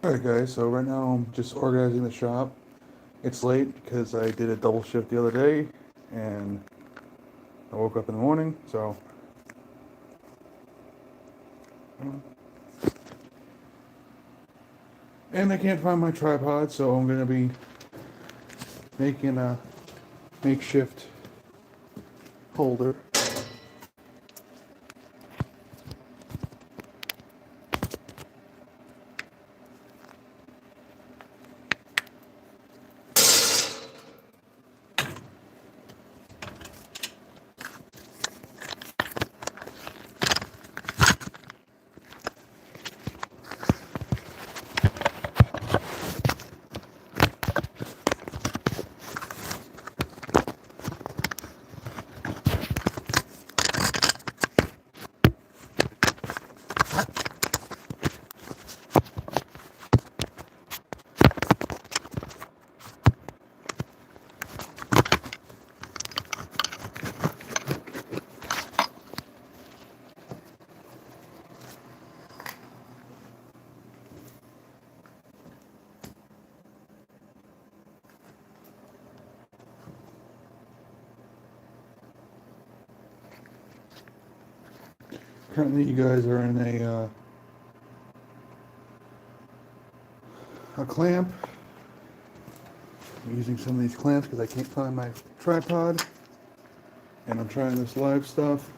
Alright guys, so right now I'm just organizing the shop. It's late because I did a double shift the other day and I woke up in the morning, so and I can't find my tripod, so I'm gonna be making a makeshift holder. Currently you guys are in a clamp. I'm using some of these clamps because I can't find my tripod and I'm trying this live stuff.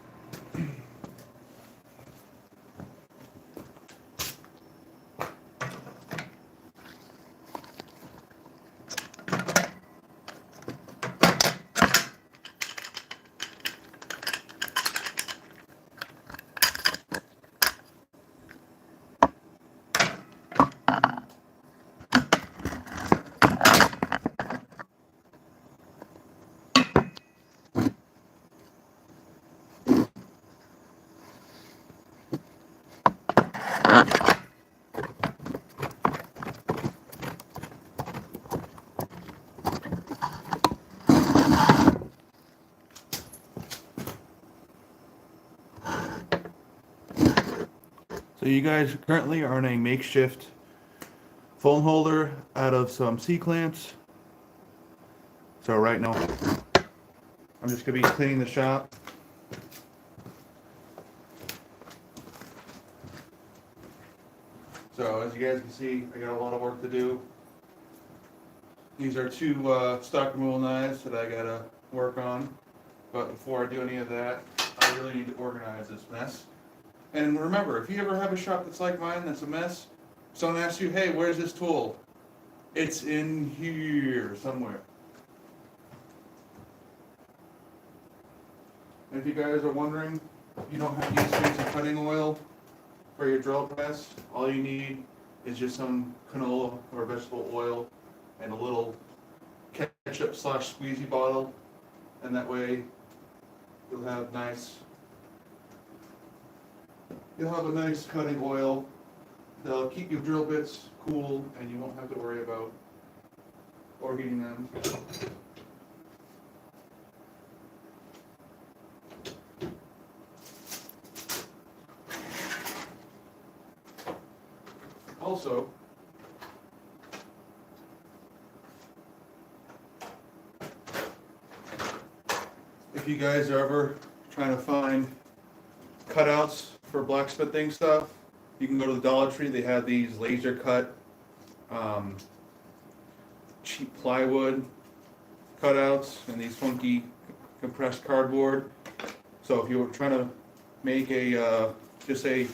So you guys currently are in a makeshift phone holder out of some C-clamps. So right now, I'm just going to be cleaning the shop. So as you guys can see, I got a lot of work to do. These are two stock removal knives that I got to work on. But before I do any of that, I really need to organize this mess. And remember, if you ever have a shop that's like mine, that's a mess, someone asks you, hey, where's this tool? It's in here somewhere. And if you guys are wondering, you don't have to use fancy cutting oil for your drill press. All you need is just some canola or vegetable oil and a little ketchup / squeezy bottle. And that way you'll have a nice cutting oil. They'll keep your drill bits cool and you won't have to worry about overheating them. Also, if you guys are ever trying to find cutouts for blacksmithing stuff, you can go to the Dollar Tree. They have these laser cut cheap plywood cutouts and these funky compressed cardboard. So if you were trying to make just say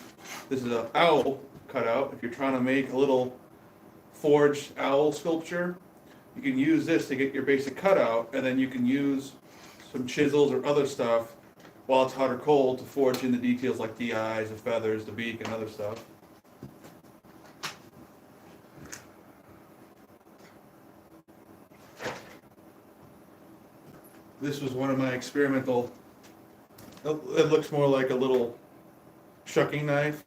this is an owl cutout, if you're trying to make a little forged owl sculpture, you can use this to get your basic cutout, and then you can use some chisels or other stuff while it's hot or cold to forge in the details like the eyes, the feathers, the beak, and other stuff. This was one of my experimental, it looks more like a little shucking knife.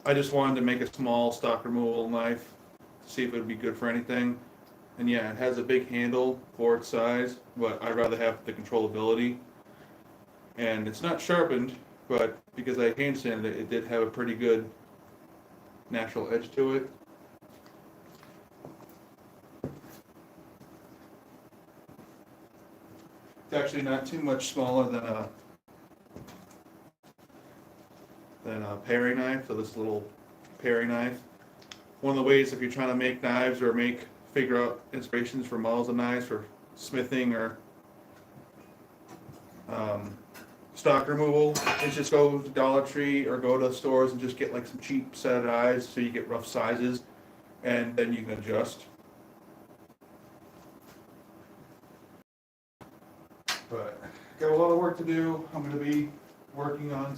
I just wanted to make a small stock removal knife to see if it would be good for anything. And yeah, it has a big handle for its size, but I'd rather have the controllability. And it's not sharpened, but because I hand sanded it, it did have a pretty good natural edge to it. It's actually not too much smaller than a paring knife, so this little paring knife. One of the ways if you're trying to make knives or figure out inspirations for models of knives for smithing or stock removal is just go to Dollar Tree or go to stores and just get like some cheap set of knives so you get rough sizes and then you can adjust. But got a lot of work to do. I'm going to be working on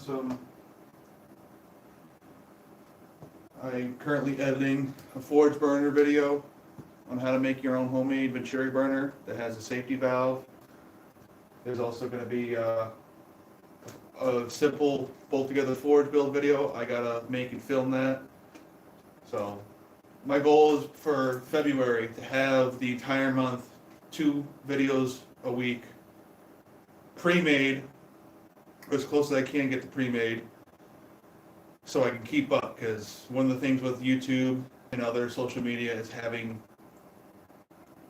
I'm currently editing a forge burner video on how to make your own homemade Venturi burner that has a safety valve. There's also going to be a simple bolt together forge build video. I gotta make and film that. So my goal is for February to have the entire month 2 videos a week pre-made, as close as I can get to pre-made, so I can keep up, because one of the things with YouTube and other social media is having,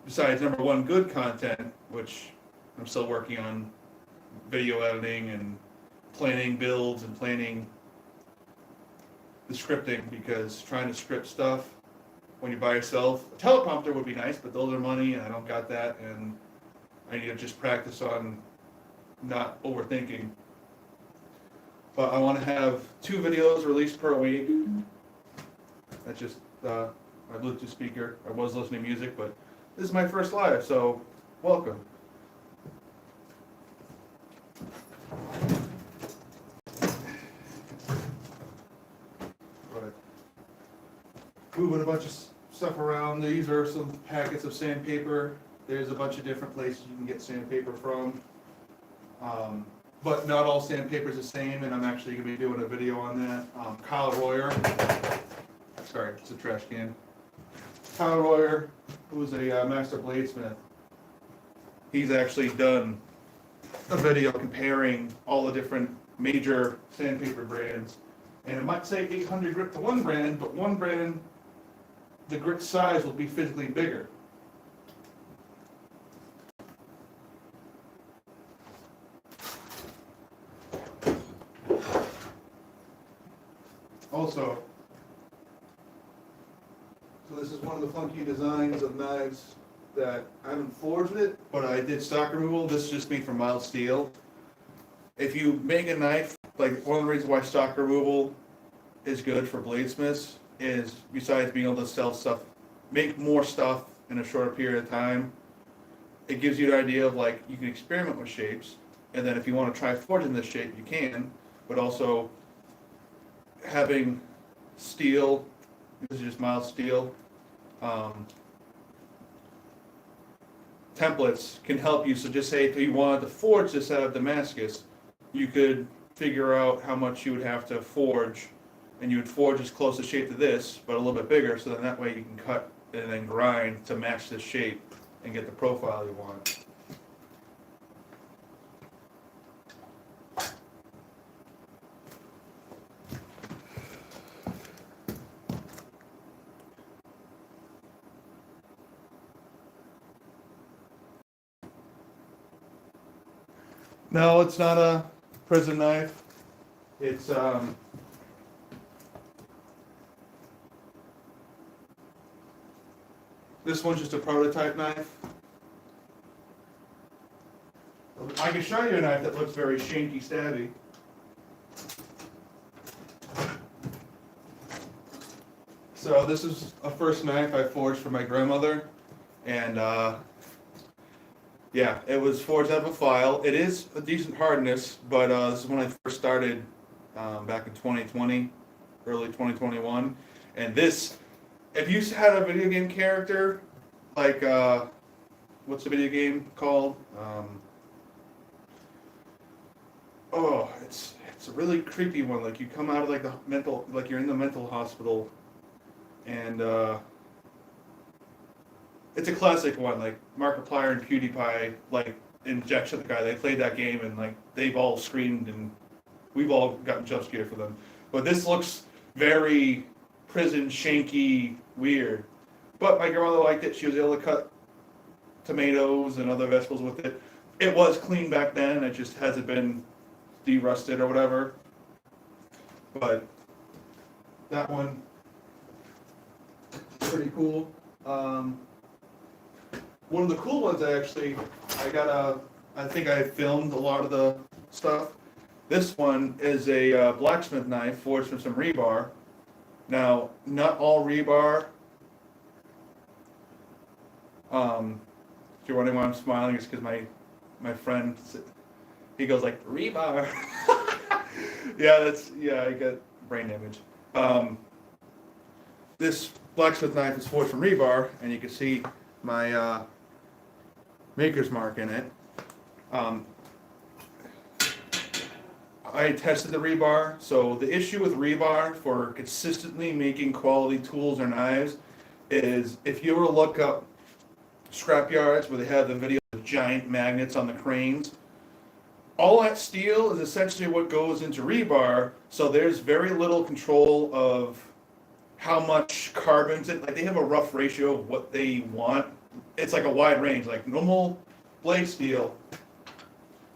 besides number one, good content, which I'm still working on video editing and planning builds and planning the scripting, because trying to script stuff when you're by yourself, a teleprompter would be nice, but those are money and I don't got that, and I need to just practice on not overthinking. But I want to have 2 videos released per week. That's just my Bluetooth speaker. I was listening to music, but this is my first live, so welcome. Moving a bunch of stuff around. These are some packets of sandpaper. There's a bunch of different places you can get sandpaper from. But not all sandpaper is the same, and I'm actually going to be doing a video on that. Kyle Royer, sorry, it's a trash can. Kyle Royer, who's a master bladesmith, he's actually done a video comparing all the different major sandpaper brands. And it might say 800 grit to one brand, but one brand, the grit size will be physically bigger. Also, so this is one of the funky designs of knives that I haven't forged it, but I did stock removal. This is just made from mild steel. If you make a knife, like one of the reasons why stock removal is good for bladesmiths is, besides being able to sell stuff, make more stuff in a shorter period of time, it gives you an idea of like, you can experiment with shapes, and then if you want to try forging this shape, you can, but also having steel, this is just mild steel, templates can help you. So just say if you wanted to forge this out of Damascus, you could figure out how much you would have to forge, and you would forge as close a shape to this, but a little bit bigger, so then that way you can cut and then grind to match this shape and get the profile you want. No, it's not a prison knife. It's this one's just a prototype knife. I can show you a knife that looks very shanky, stabby. So this is a first knife I forged for my grandmother, and yeah, it was forged out of a file. It is a decent hardness, but this is when I first started back in 2020, early 2021. And this, if you had a video game character, like, what's the video game called? It's a really creepy one. Like you come out of like the mental, like you're in the mental hospital, and it's a classic one, like Markiplier and PewDiePie, like Injection the guy. They played that game and like they've all screamed and we've all gotten jump scared for them. But this looks very prison shanky, weird. But my grandmother liked it. She was able to cut tomatoes and other vegetables with it. it was clean back then, it just hasn't been de-rusted or whatever. But that one, pretty cool. One of the cool ones actually, I think I filmed a lot of the stuff. This one is a blacksmith knife forged from some rebar. Now, not all rebar, if you're wondering why I'm smiling, it's because my friend, he goes like, rebar. Yeah, I get brain damage. This blacksmith knife is forged from rebar, and you can see my maker's mark in it. I tested the rebar, so the issue with rebar for consistently making quality tools or knives is if you were to look up scrap yards where they have the video of giant magnets on the cranes, all that steel is essentially what goes into rebar, so there's very little control of how much carbon's in. Like, they have a rough ratio of what they want. It's like a wide range, like normal blade steel,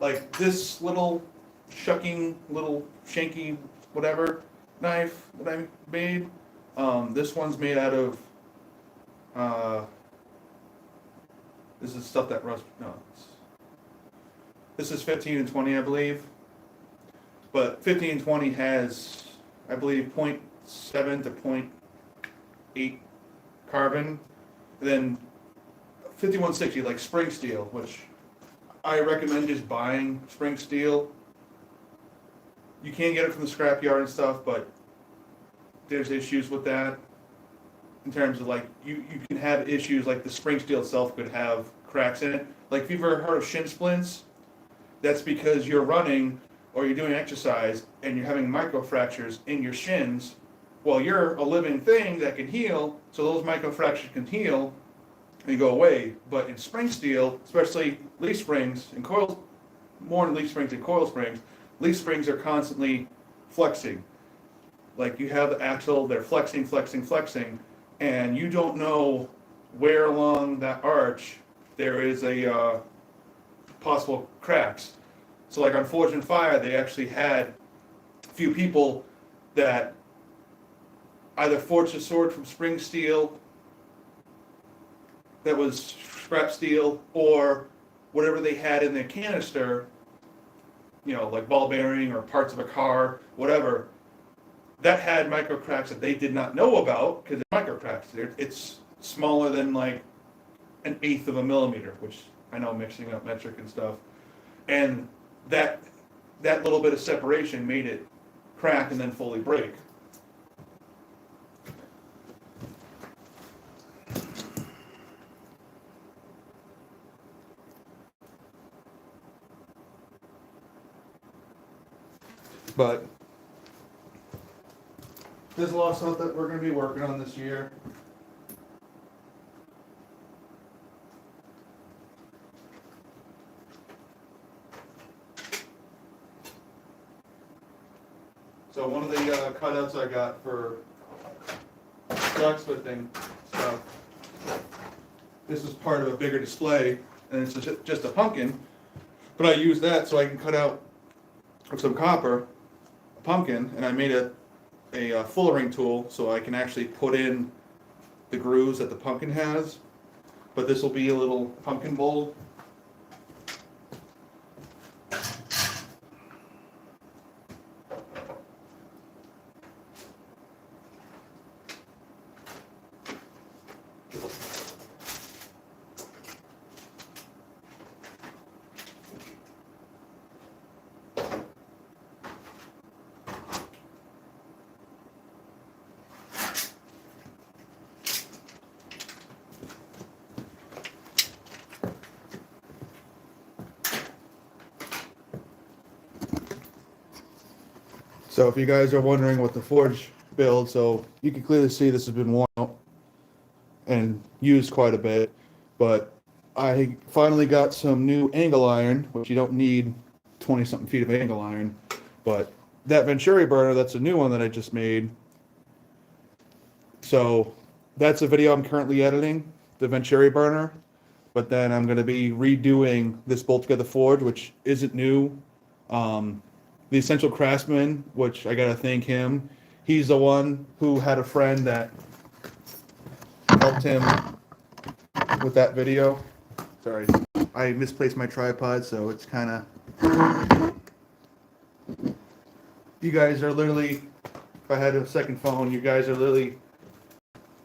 like this little shanky whatever knife that I made, this one's made out of this is stuff that this is 15 and 20, I believe, but 15 and 20 has, I believe, 0.7 to 0.8 carbon. And then 5160, like spring steel, which I recommend just buying spring steel. You can get it from the scrapyard and stuff, but there's issues with that in terms of, like, you can have issues like the spring steel itself could have cracks in it. Like, if you've ever heard of shin splints, that's because you're running or you're doing exercise and you're having microfractures in your shins. Well, you're a living thing that can heal, so those microfractures can heal and go away. But in spring steel, especially leaf springs and coils, more in leaf springs and coil springs, leaf springs are constantly flexing. Like, you have the axle, they're flexing, and you don't know where along that arch there is a possible cracks. So, like, on Forge and Fire, they actually had a few people that either forged a sword from spring steel that was scrap steel, or whatever they had in their canister, like ball bearing or parts of a car, whatever, that had micro cracks that they did not know about, because they're micro cracks. It's smaller than like 1/8 of a millimeter, which I know, mixing up metric and stuff. And that little bit of separation made it crack and then fully break. But there's a lot of stuff that we're going to be working on this year. So one of the cutouts I got for blacksmithing stuff, this is part of a bigger display, and it's just a pumpkin, but I use that so I can cut out with some copper a pumpkin, and I made a fullering tool so I can actually put in the grooves that the pumpkin has. But this will be a little pumpkin bowl. So if you guys are wondering what the forge build, so you can clearly see this has been worn out and used quite a bit, but I finally got some new angle iron, which you don't need 20 something feet of angle iron, but that Venturi burner, that's a new one that I just made. So that's a video I'm currently editing, the Venturi burner. but then I'm going to be redoing this bolt together forge, which isn't new. The Essential Craftsman, which I got to thank him. He's the one who had a friend that helped him with that video. Sorry, I misplaced my tripod, so it's kind of. You guys are literally, if I had a second phone, you guys are literally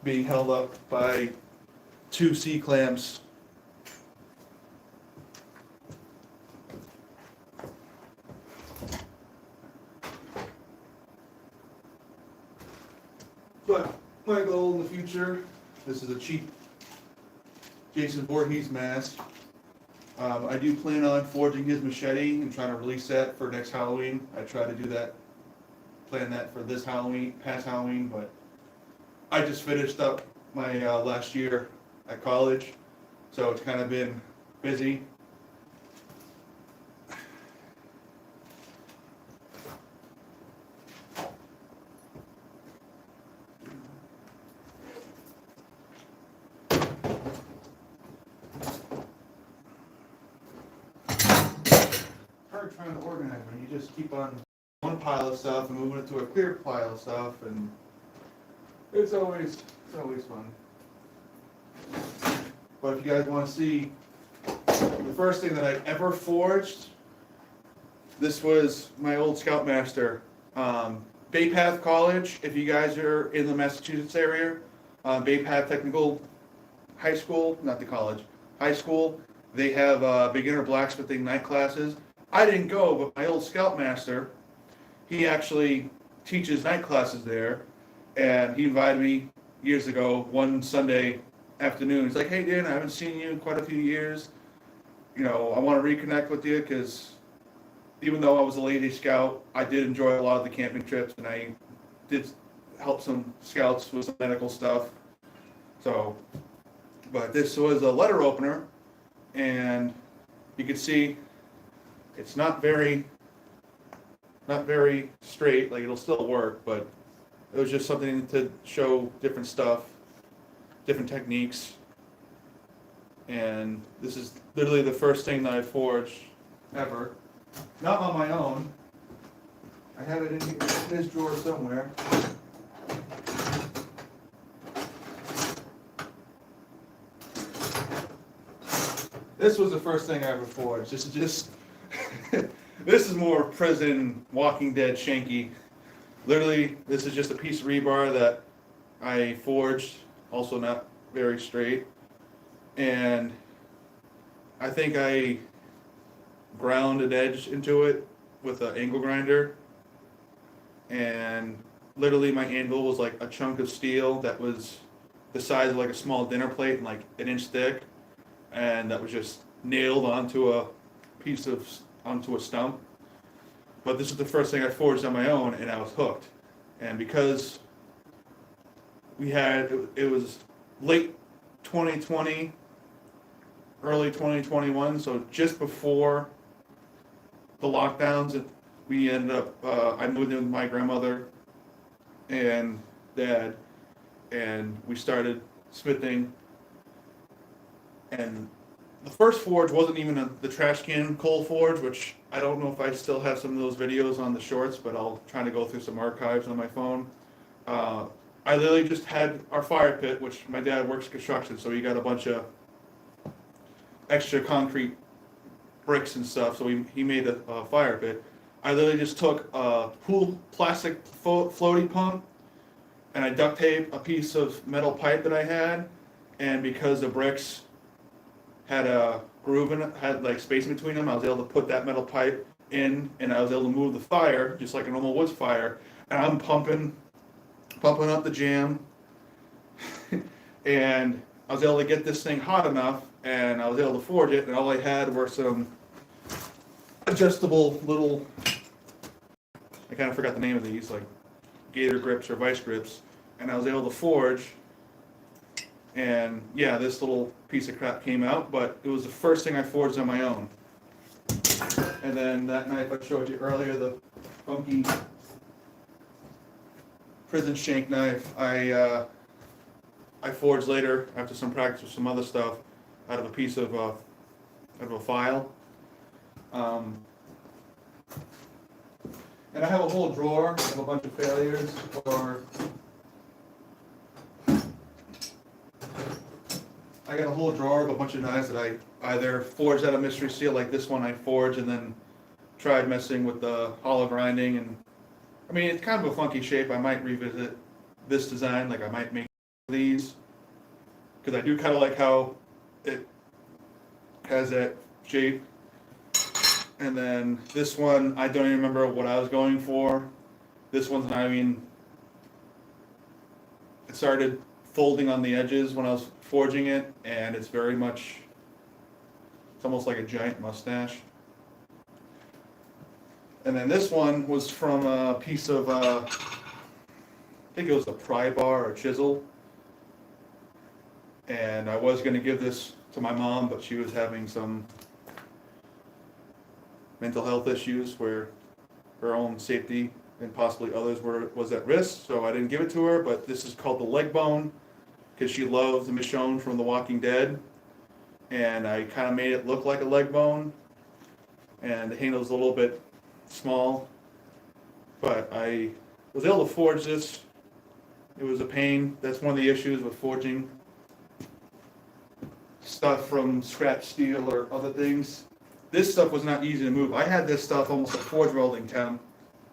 being held up by 2 C-clamps. But my goal in the future, this is a cheap Jason Voorhees mask. I do plan on forging his machete and trying to release that for next Halloween. I try to do that, plan that for this Halloween, past Halloween, but I just finished up my last year at college, so it's kind of been busy. Hard trying to organize when you just keep on one pile of stuff and moving it to a clear pile of stuff, and it's always fun. But if you guys want to see the first thing that I ever forged, this was my old Scoutmaster. Bay Path College, if you guys are in the Massachusetts area, Bay Path Technical High School, not the college, high school, they have beginner blacksmithing night classes. I didn't go, but my old Scoutmaster, he actually teaches night classes there, and he invited me years ago one Sunday afternoon. He's like, "Hey Dan, I haven't seen you in quite a few years. You know, I want to reconnect with you because even though I was a Lady Scout, I did enjoy a lot of the camping trips, and I did help some scouts with some medical stuff. So, but this was a letter opener, and you can see it's not very straight. Like, it'll still work, but it was just something to show different stuff, different techniques. And this is literally the first thing that I forged ever. Not on my own. I have it in this drawer somewhere. This was the first thing I ever forged. This is just, this is more prison, Walking Dead, Shanky. Literally, this is just a piece of rebar that I forged, also not very straight. And I think I ground an edge into it with an angle grinder. And literally my anvil was like a chunk of steel that was the size of like a small dinner plate and like an inch thick. And that was just nailed onto a onto a stump. But this is the first thing I forged on my own, and I was hooked. And because it was late 2020, early 2021, so just before the lockdowns, we ended up, I moved in with my grandmother and dad, and we started smithing. And the first forge wasn't even the trash can coal forge, which I don't know if I still have some of those videos on the shorts, but I'll try to go through some archives on my phone. I literally just had our fire pit, which my dad works construction, so he got a bunch of extra concrete bricks and stuff, so he made a fire pit. I literally just took a plastic floaty pump, and I duct taped a piece of metal pipe that I had, and because the bricks had a groove in it, had like space in between them, I was able to put that metal pipe in, and I was able to move the fire just like a normal wood fire. And I'm pumping up the jam, and I was able to get this thing hot enough, and I was able to forge it. And all I had were some adjustable little, I kind of forgot the name of these, like gator grips or vice grips, and I was able to forge. And yeah, this little piece of crap came out, but it was the first thing I forged on my own. And then that knife I showed you earlier, the funky prison shank knife, I forged later after some practice with some other stuff. out of a piece of a file. And I have a whole drawer of a bunch of failures, or I got a whole drawer of a bunch of knives that I either forged out of mystery steel, like this one I forged, and then tried messing with the hollow grinding. And I mean, it's kind of a funky shape. I might revisit this design, like I might make these, because I do kind of like how it has that shape. And then this one, I don't even remember what I was going for. This one's, I mean, it started folding on the edges when I was forging it, and it's very much, it's almost like a giant mustache. And then this one was from a piece of, I think it was a pry bar or chisel. And I was going to give this to my mom, but she was having some mental health issues where her own safety and possibly others was at risk, so I didn't give it to her. But this is called the leg bone, because she loves Michonne from The Walking Dead, and I kind of made it look like a leg bone, and the handle's a little bit small, but I was able to forge this. It was a pain. That's one of the issues with forging stuff from scrap steel or other things. This stuff was not easy to move. I had this stuff almost at forge welding temp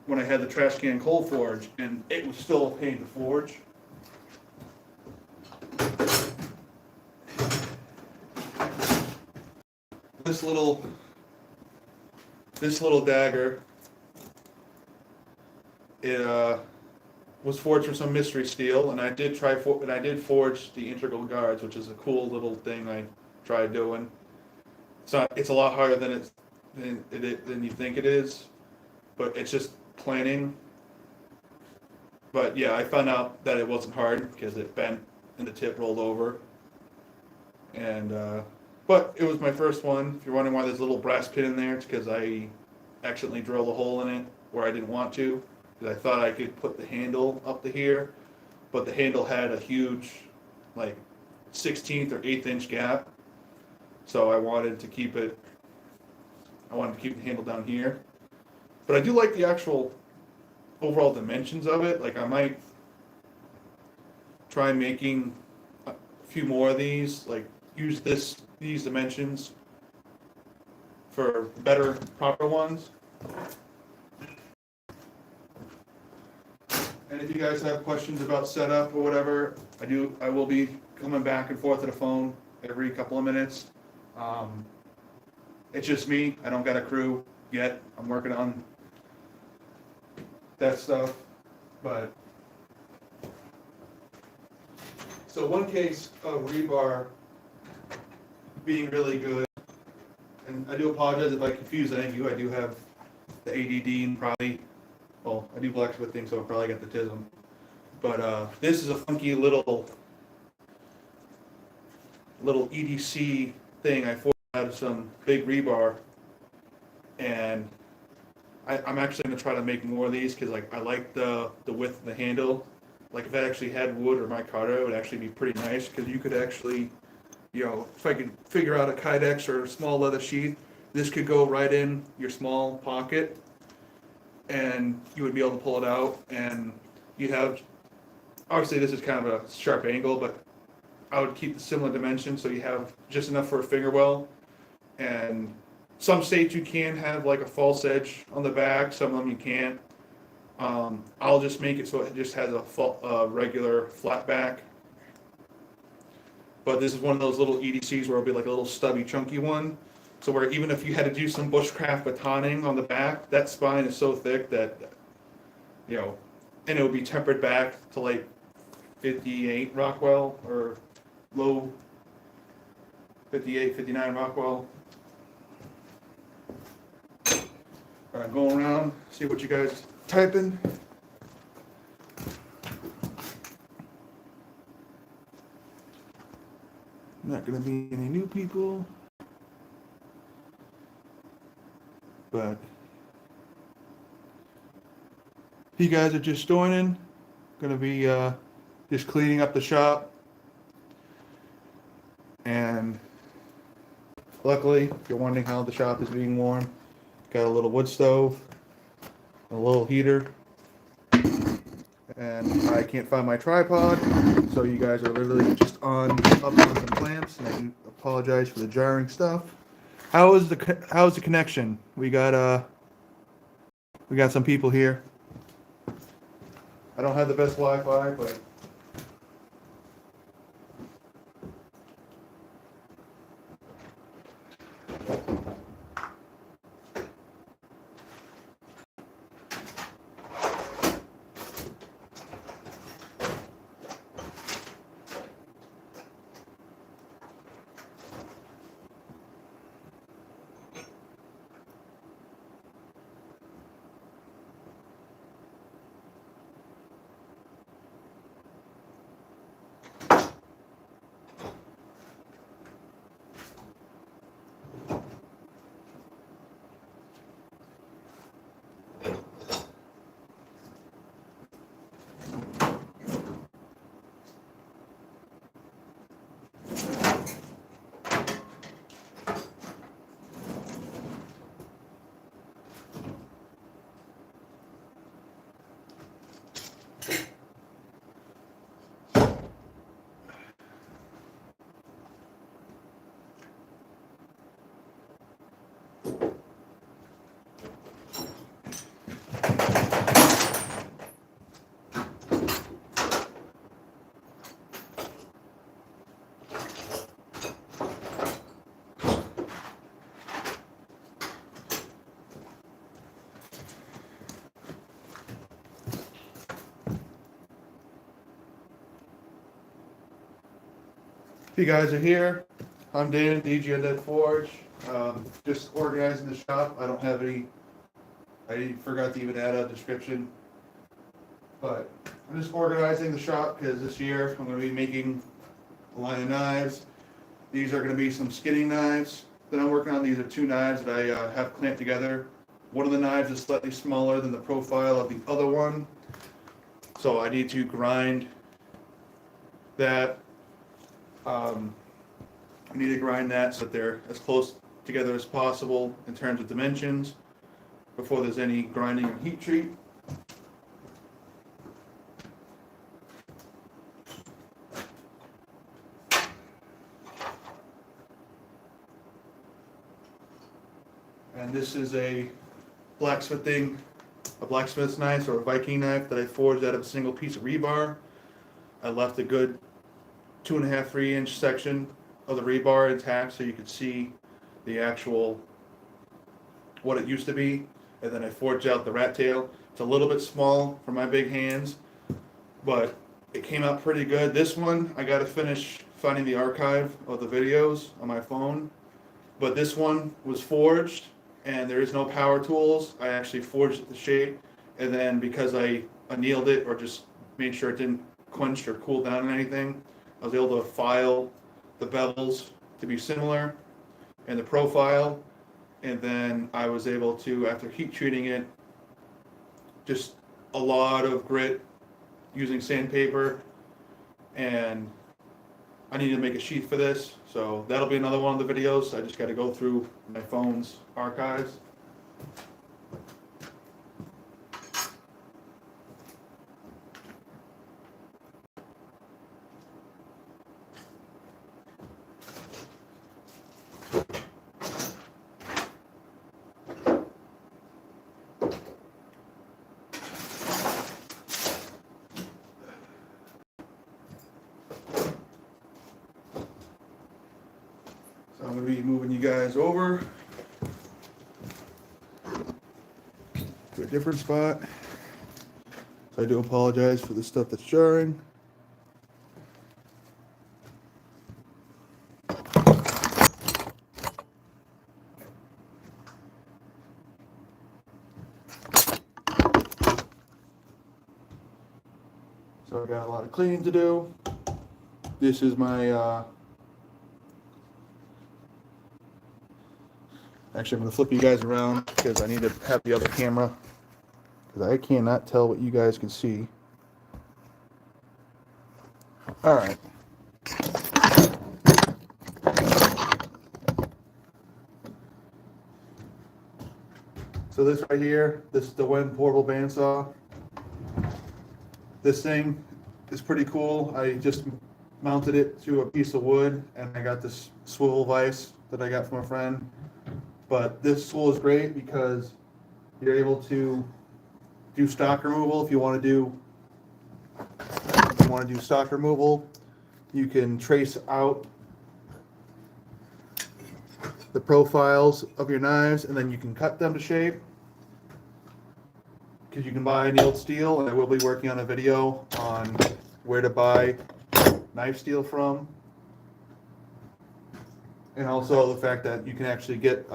when I had the trash can cold forge, and it was still a pain to forge. This little dagger, it was forged from some mystery steel, and I did forge the integral guards, which is a cool little thing I tried doing. It's a lot harder than you think it is, but it's just planning. But yeah, I found out that it wasn't hard because it bent and the tip rolled over. And but it was my first one. If you're wondering why there's a little brass pin in there, it's because I accidentally drilled a hole in it where I didn't want to, because I thought I could put the handle up to here, but the handle had a huge, like 16th or 8th inch gap. So I wanted to keep the handle down here. But I do like the actual overall dimensions of it. Like I might try making a few more of these, like use these dimensions for better, proper ones. And if you guys have questions about setup or whatever, I will be coming back and forth to the phone every couple of minutes. It's just me. I don't got a crew yet. I'm working on that stuff. But so one case of rebar being really good, and I do apologize if I confuse any of you. I do have the ADD and probably, well, I do blacksmithing, so I probably got the TISM. But this is a funky little EDC thing I forged out of some big rebar, and I'm actually going to try to make more of these because like I like the width of the handle. Like if it actually had wood or micarta, it would actually be pretty nice because you could actually, you know, if I could figure out a kydex or a small leather sheath, this could go right in your small pocket, and you would be able to pull it out. And you have, obviously this is kind of a sharp angle, but I would keep the similar dimensions so you have just enough for a finger well. And some states you can have like a false edge on the back, some of them you can't. I'll just make it so it just has a regular flat back. But this is one of those little EDCs where it'll be like a little stubby, chunky one. So where even if you had to do some bushcraft batoning on the back, that spine is so thick that, you know, and it would be tempered back to like 58 Rockwell or low 58, 59 Rockwell. All right, going around, see what you guys typing. Not gonna be any new people, but if you guys are just joining, gonna be just cleaning up the shop, and Luckily, if you're wondering how the shop is being warmed, got a little wood stove, a little heater, and I can't find my tripod, so you guys are literally just up on some clamps, and I do apologize for the jarring stuff. How's the connection? We got some people here. I don't have the best Wi-Fi, but if you guys are here, I'm Dan, DG Undead Forge. Just organizing the shop. I don't have any. I forgot to even add a description, but I'm just organizing the shop because this year I'm going to be making a line of knives. These are going to be some skinning knives that I'm working on. These are two knives that I have clamped together. One of the knives is slightly smaller than the profile of the other one, so I need to grind that. I need to grind that so that they're as close together as possible in terms of dimensions before there's any grinding or heat treat. And this is a blacksmith's knife or a Viking knife that I forged out of a single piece of rebar. I left a good 2.5, 3-inch section of the rebar intact so you could see the actual what it used to be, and then I forged out the rat tail. It's a little bit small for my big hands, but it came out pretty good. This one I got to finish finding the archive of the videos on my phone, but this one was forged and there is no power tools. I actually forged it the shape, and then because I annealed it or just made sure it didn't quench or cool down or anything, I was able to file the bevels to be similar and the profile, and then I was able to, after heat treating it, just a lot of grit using sandpaper, and I need to make a sheath for this, so that'll be another one of the videos. I just got to go through my phone's archives. So I'm going to be moving you guys over to a different spot. So I do apologize for the stuff that's jarring. So I got a lot of cleaning to do. This is my actually, I'm going to flip you guys around because I need to have the other camera because I cannot tell what you guys can see. All right. So this right here, this is the Wen portable bandsaw. This thing is pretty cool. I just mounted it to a piece of wood, and I got this swivel vise that I got from a friend. But this tool is great because you're able to do stock removal. If you want to do stock removal, you can trace out the profiles of your knives, and then you can cut them to shape. Because you can buy annealed steel, and I will be working on a video on where to buy knife steel from, and also the fact that you can actually get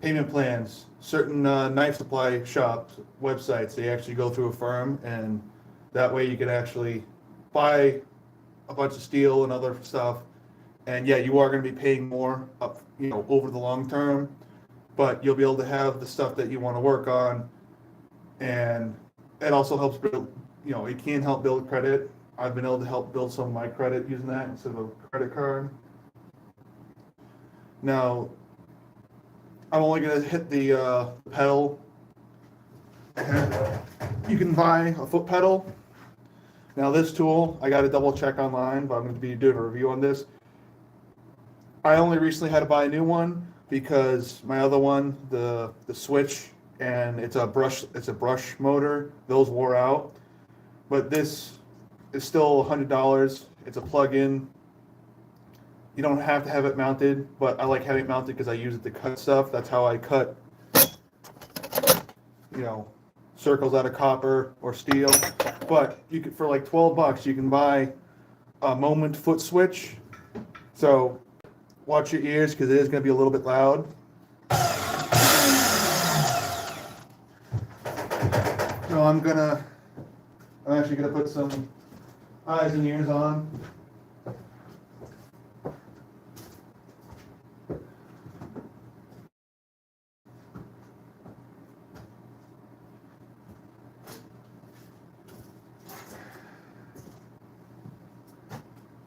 payment plans. Certain knife supply shops websites, they actually go through a firm, and that way you can actually buy a bunch of steel and other stuff. And yeah, you are going to be paying more up, over the long term, but you'll be able to have the stuff that you want to work on, and it also helps build, it can help build credit. I've been able to help build some of my credit using that instead of a credit card. Now, I'm only going to hit the pedal. You can buy a foot pedal. Now this tool, I got to double check online, but I'm going to be doing a review on this. I only recently had to buy a new one because my other one, the switch, and it's a brush motor, those wore out. But this is still $100. It's a plug-in. You don't have to have it mounted, but I like having it mounted because I use it to cut stuff. That's how I cut, circles out of copper or steel. But you could, for like $12, you can buy a Moment foot switch. So watch your ears because it is going to be a little bit loud. So I'm actually gonna put some eyes and ears on.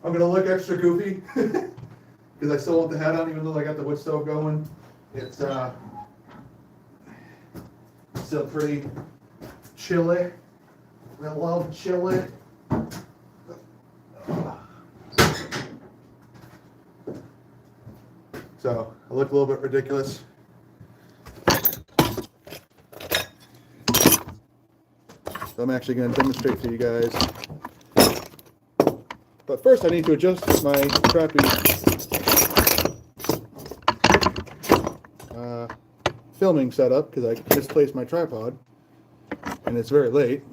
I'm gonna look extra goofy because I still want the hat on, even though I got the wood stove going. It's still pretty chilly. I love chili. So I look a little bit ridiculous. So I'm actually going to demonstrate for you guys. But first I need to adjust my crappy filming setup because I misplaced my tripod and it's very late.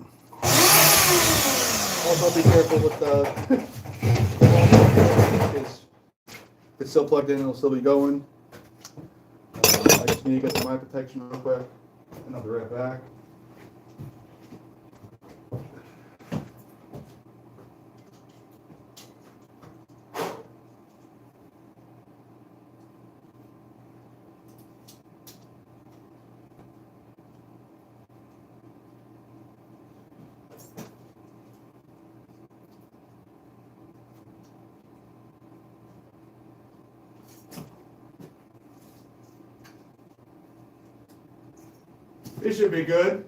Also be careful with the because if it's still plugged in, it'll still be going. I just need to get some eye protection real quick, and I'll be right back. It should be good.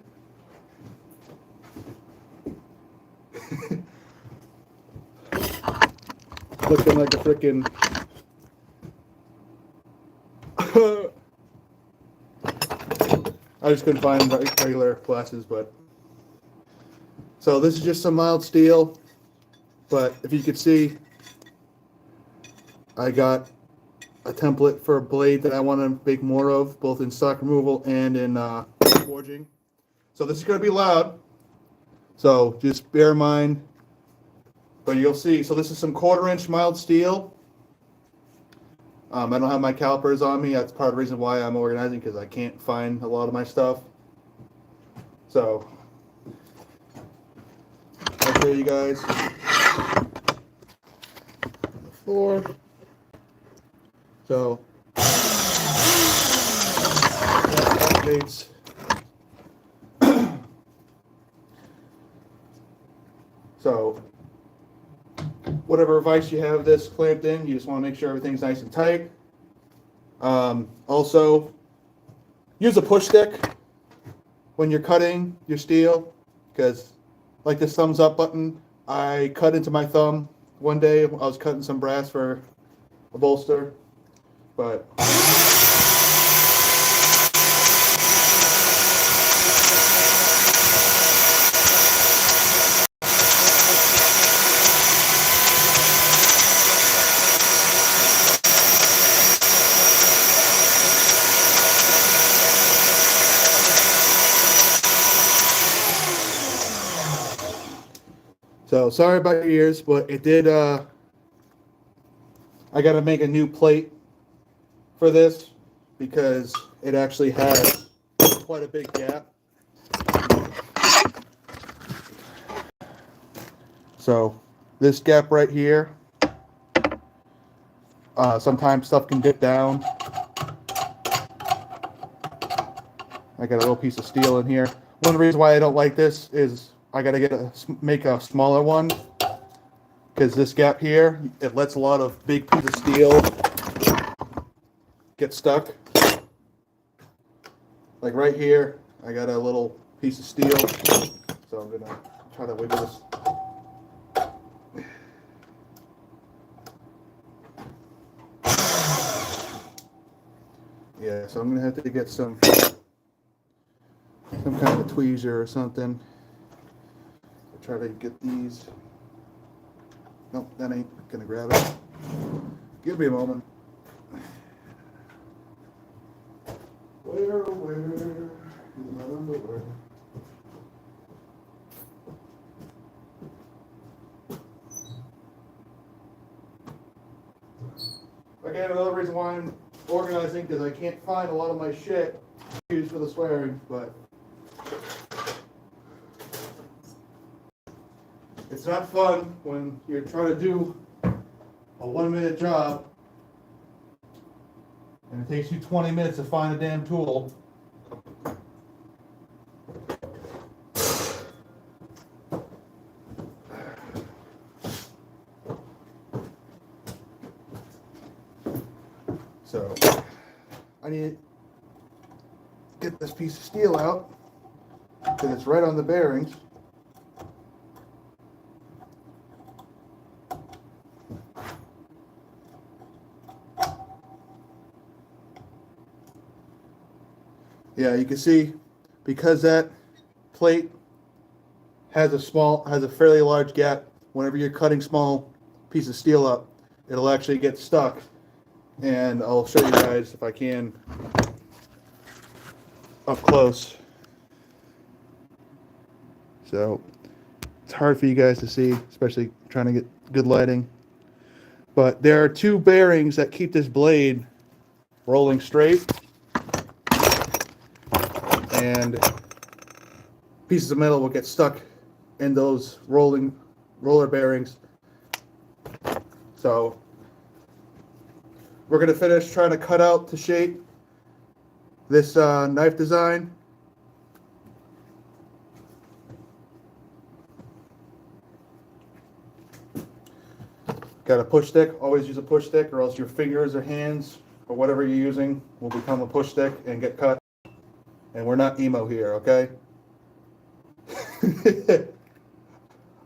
Looking like a frickin' I just couldn't find regular glasses, but so this is just some mild steel, but if you could see, I got a template for a blade that I want to make more of, both in stock removal and in forging. So this is going to be loud, so just bear in mind. But you'll see, so this is some 1/4-inch mild steel. I don't have my calipers on me. That's part of the reason why I'm organizing, because I can't find a lot of my stuff. So I'll show you guys the floor. So that activates. So whatever vise you have this clamped in, you just want to make sure everything's nice and tight. Also, use a push stick when you're cutting your steel, because like this thumbs up button, I cut into my thumb one day. I was cutting some brass for a bolster, but so sorry about your ears, but it did, I got to make a new plate for this because it actually has quite a big gap. So this gap right here, sometimes stuff can dip down. I got a little piece of steel in here. One of the reasons why I don't like this is I got to make a smaller one, because this gap here, it lets a lot of big piece of steel get stuck. Like right here, I got a little piece of steel, so I'm gonna try to wiggle this. Yeah, so I'm gonna have to get some kind of a tweezer or something. Try to get these. Nope, that ain't gonna grab it. Give me a moment. Where is my underwear? Again, another reason why I'm organizing, because I can't find a lot of my shit used for the swearing, but it's not fun when you're trying to do a 1-minute job and it takes you 20 minutes to find a damn tool. So I need to get this piece of steel out because it's right on the bearings. Yeah, you can see, because that plate has a fairly large gap, whenever you're cutting small piece of steel up, it'll actually get stuck. And I'll show you guys if I can up close. So it's hard for you guys to see, especially trying to get good lighting. But there are two bearings that keep this blade rolling straight. And pieces of metal will get stuck in those roller bearings. So we're going to finish trying to cut out to shape this knife design. Got a push stick. Always use a push stick, or else your fingers or hands or whatever you're using will become a push stick and get cut. And we're not emo here, okay?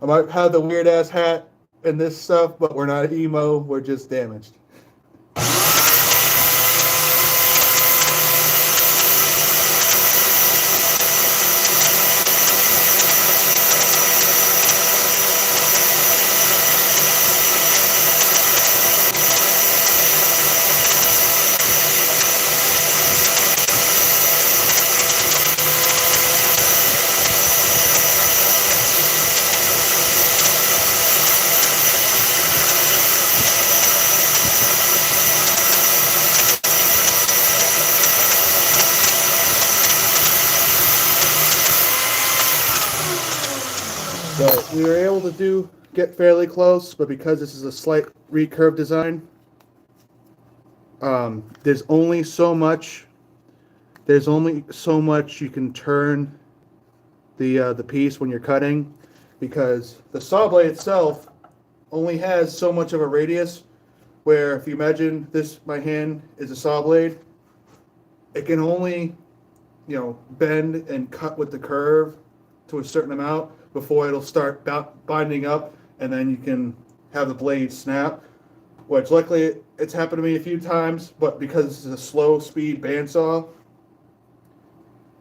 I might have the weird ass hat and this stuff, but we're not emo, we're just damaged. So we were able to get fairly close, but because this is a slight recurve design, there's only so much you can turn the piece when you're cutting, because the saw blade itself only has so much of a radius, where if you imagine my hand is a saw blade, it can only bend and cut with the curve to a certain amount before it'll start binding up, and then you can have the blade snap. Which luckily it's happened to me a few times, but because this is a slow speed bandsaw,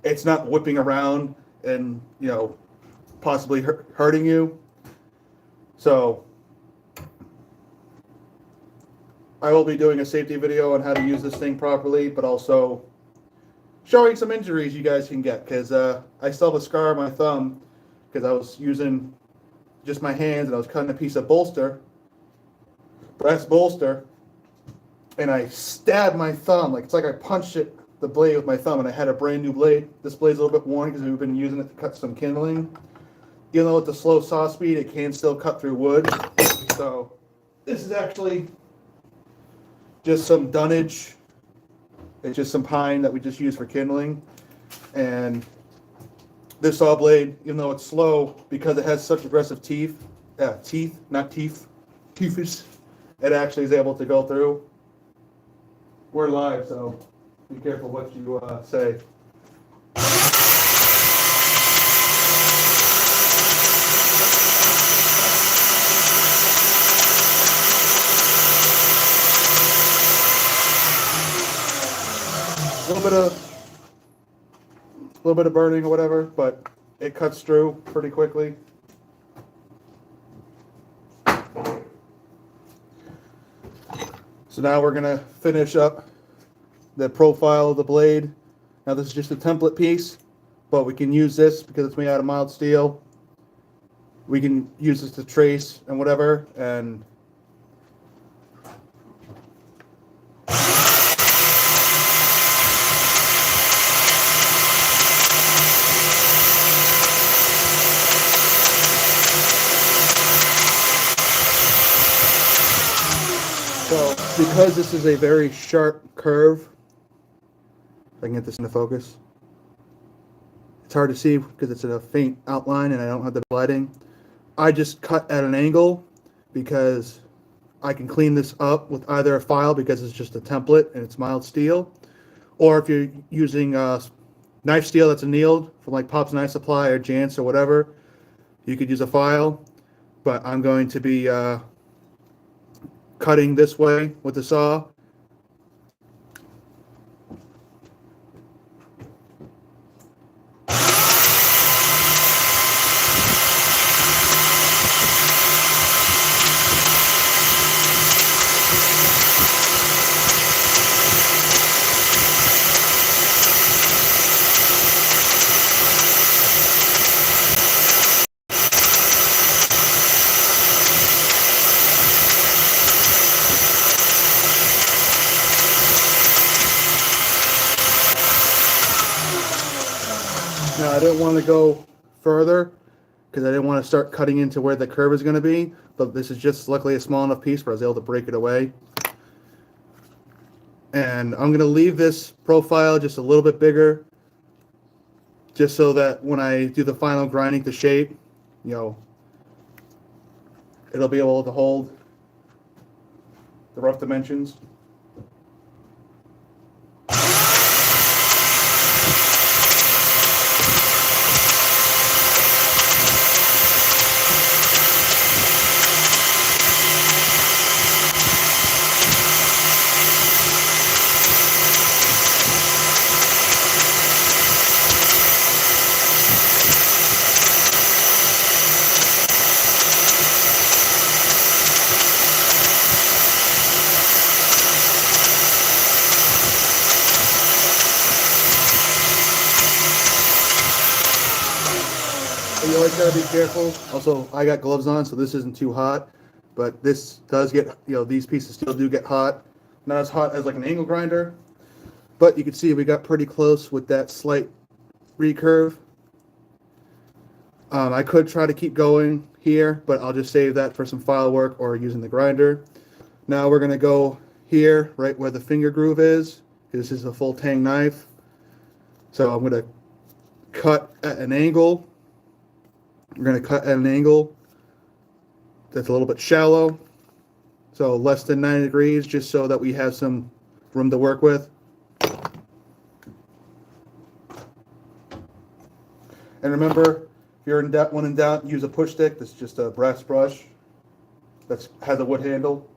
it's not whipping around and possibly hurting you. So I will be doing a safety video on how to use this thing properly, but also showing some injuries you guys can get, because I still have a scar on my thumb because I was using just my hands and I was cutting a piece of brass bolster, and I stabbed my thumb. It's like I punched the blade with my thumb, and I had a brand new blade. This blade's a little bit worn because we've been using it to cut some kindling. Even though with the slow saw speed, it can still cut through wood. So this is actually just some dunnage. It's just some pine that we just use for kindling. And this saw blade, even though it's slow, because it has such aggressive teeth, it actually is able to go through. We're live, so be careful what you say. A little bit of burning or whatever, but it cuts through pretty quickly. So now we're gonna finish up the profile of the blade. Now this is just a template piece, but we can use this because it's made out of mild steel. We can use this to trace and whatever, and so because this is a very sharp curve, if I can get this into focus, it's hard to see because it's in a faint outline and I don't have the lighting. I just cut at an angle because I can clean this up with either a file because it's just a template and it's mild steel, or if you're using knife steel that's annealed from like Pop's Knife Supply or Jantz or whatever, you could use a file. But I'm going to be cutting this way with the saw. Now I didn't want to go further because I didn't want to start cutting into where the curve is going to be, but this is just luckily a small enough piece where I was able to break it away. And I'm going to leave this profile just a little bit bigger, just so that when I do the final grinding to shape, it'll be able to hold the rough dimensions. You always gotta be careful. Also, I got gloves on, so this isn't too hot. But this does get, these pieces still do get hot. Not as hot as like an angle grinder. But you can see we got pretty close with that slight recurve. I could try to keep going here, but I'll just save that for some file work or using the grinder. Now we're gonna go here, right where the finger groove is. This is a full tang knife. So I'm gonna cut at an angle. We're going to cut at an angle that's a little bit shallow, so less than 90 degrees, just so that we have some room to work with. And remember, if you're when in doubt, use a push stick. That's just a brass brush that has a wood handle.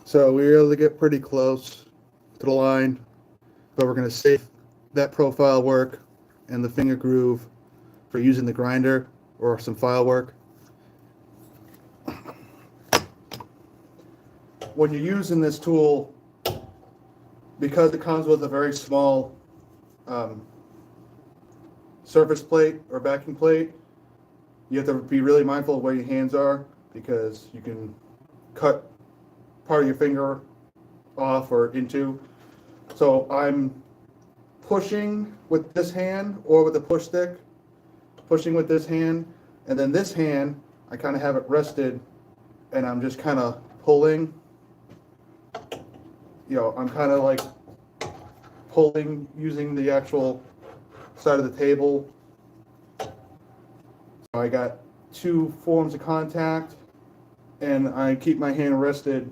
So we were able to get pretty close to the line, but we're going to save that profile work and the finger groove for using the grinder or some file work. When you're using this tool, because it comes with a very small surface plate or backing plate, you have to be really mindful of where your hands are, because you can cut part of your finger off or into. So I'm pushing with this hand or with the push stick, pushing with this hand, and then this hand, I kind of have it rested and I'm just kind of pulling. You know, I'm kind of like pulling using the actual side of the table. So I got two forms of contact, and I keep my hand rested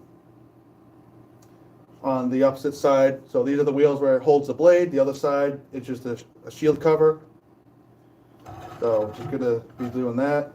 on the opposite side. So these are the wheels where it holds the blade. The other side, it's just a shield cover. So just gonna be doing that.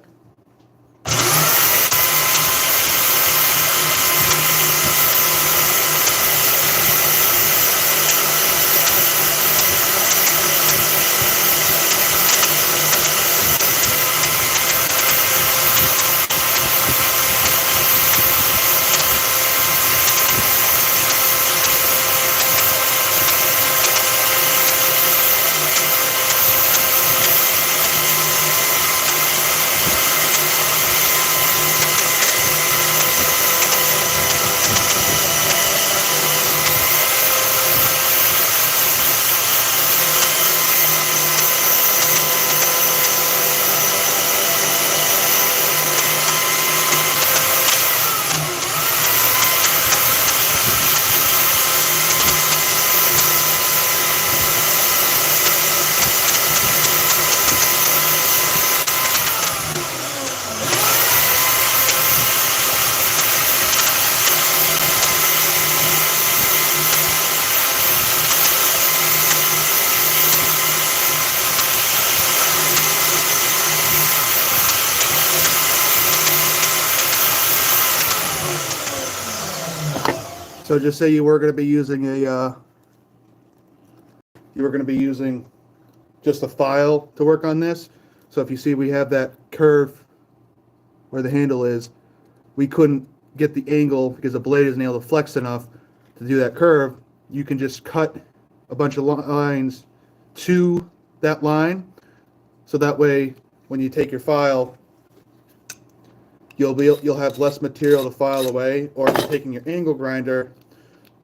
So just say you were going to be using just a file to work on this. So if you see we have that curve where the handle is, we couldn't get the angle because the blade isn't able to flex enough to do that curve. You can just cut a bunch of lines to that line, so that way when you take your file, you'll have less material to file away. Or if you're taking your angle grinder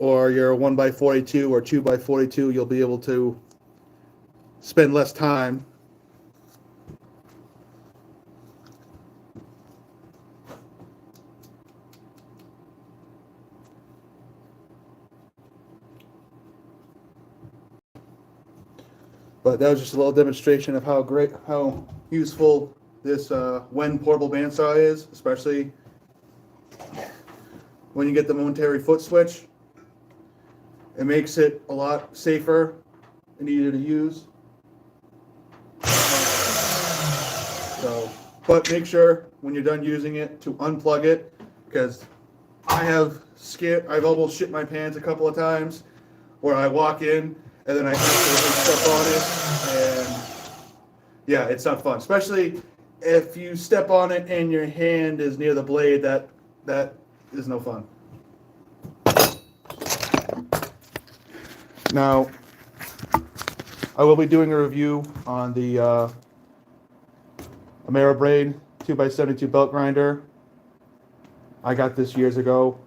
or your 1x42 or 2x42, you'll be able to spend less time. But that was just a little demonstration of how useful this Wen portable bandsaw is, especially when you get the momentary foot switch. It makes it a lot safer and easier to use. But make sure when you're done using it to unplug it, because I've almost shit my pants a couple of times where I walk in and then I accidentally step on it, and yeah, it's not fun. Especially if you step on it and your hand is near the blade, that is no fun. Now, I will be doing a review on the Ameribraid 2x72 belt grinder. I got this years ago.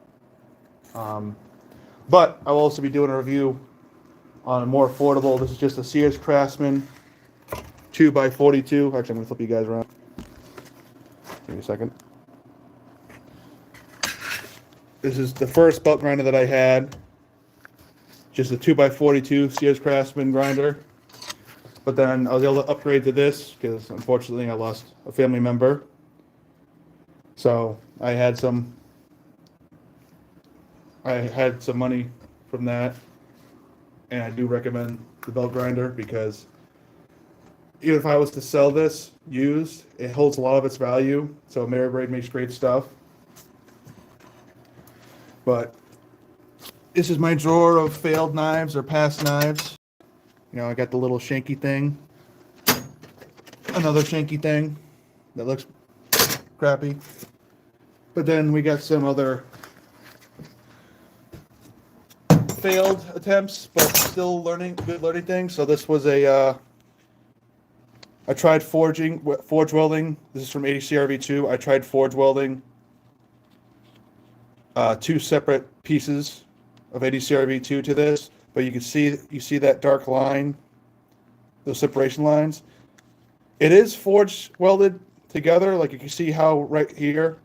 But I will also be doing a review on a more affordable. This is just a Sears Craftsman 2x42. Actually, I'm going to flip you guys around. Give me a second. This is the first belt grinder that I had. Just a 2x42 Sears Craftsman grinder. But then I was able to upgrade to this because unfortunately I lost a family member. So I had some money from that, and I do recommend the belt grinder because even if I was to sell this used, it holds a lot of its value. So Ameribraid makes great stuff. But this is my drawer of failed knives or past knives. You know, I got the little shanky thing, another shanky thing that looks crappy. But then we got some other failed attempts, but still good learning things. So this was I tried forge welding. This is from ADCRV2. I tried forge welding two separate pieces of ADCRV2 to this, but you see that dark line, those separation lines. It is forge welded together. Like you can see how right here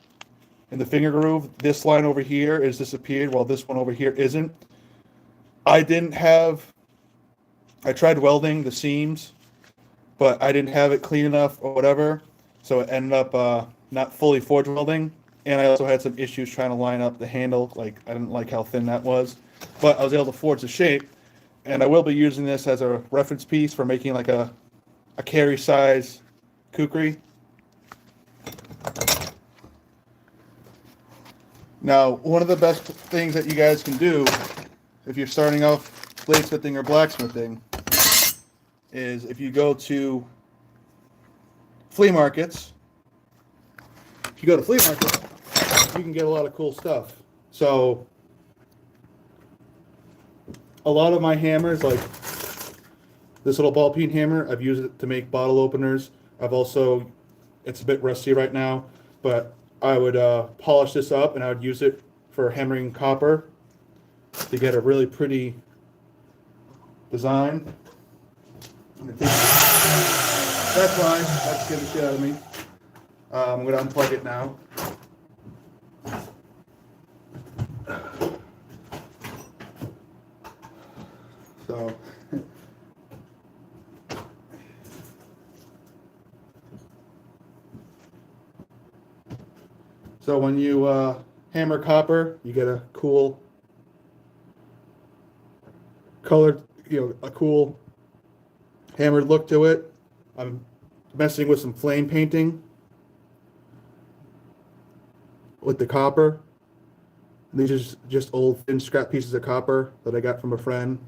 in the finger groove, this line over here is disappeared while this one over here isn't. I tried welding the seams, but I didn't have it clean enough or whatever, so it ended up not fully forge welding. And I also had some issues trying to line up the handle. Like I didn't like how thin that was, but I was able to forge the shape. And I will be using this as a reference piece for making like a carry size kukri. Now, one of the best things that you guys can do if you're starting off bladesmithing or blacksmithing is if you go to flea markets. If you go to flea markets, you can get a lot of cool stuff. So a lot of my hammers, like this little ball peen hammer, I've used it to make bottle openers. It's a bit rusty right now, but I would polish this up and I would use it for hammering copper to get a really pretty design. That's fine. That scared the shit out of me. I'm going to unplug it now. So when you hammer copper, you get a cool colored, a cool hammered look to it. I'm messing with some flame painting with the copper. These are just old thin scrap pieces of copper that I got from a friend.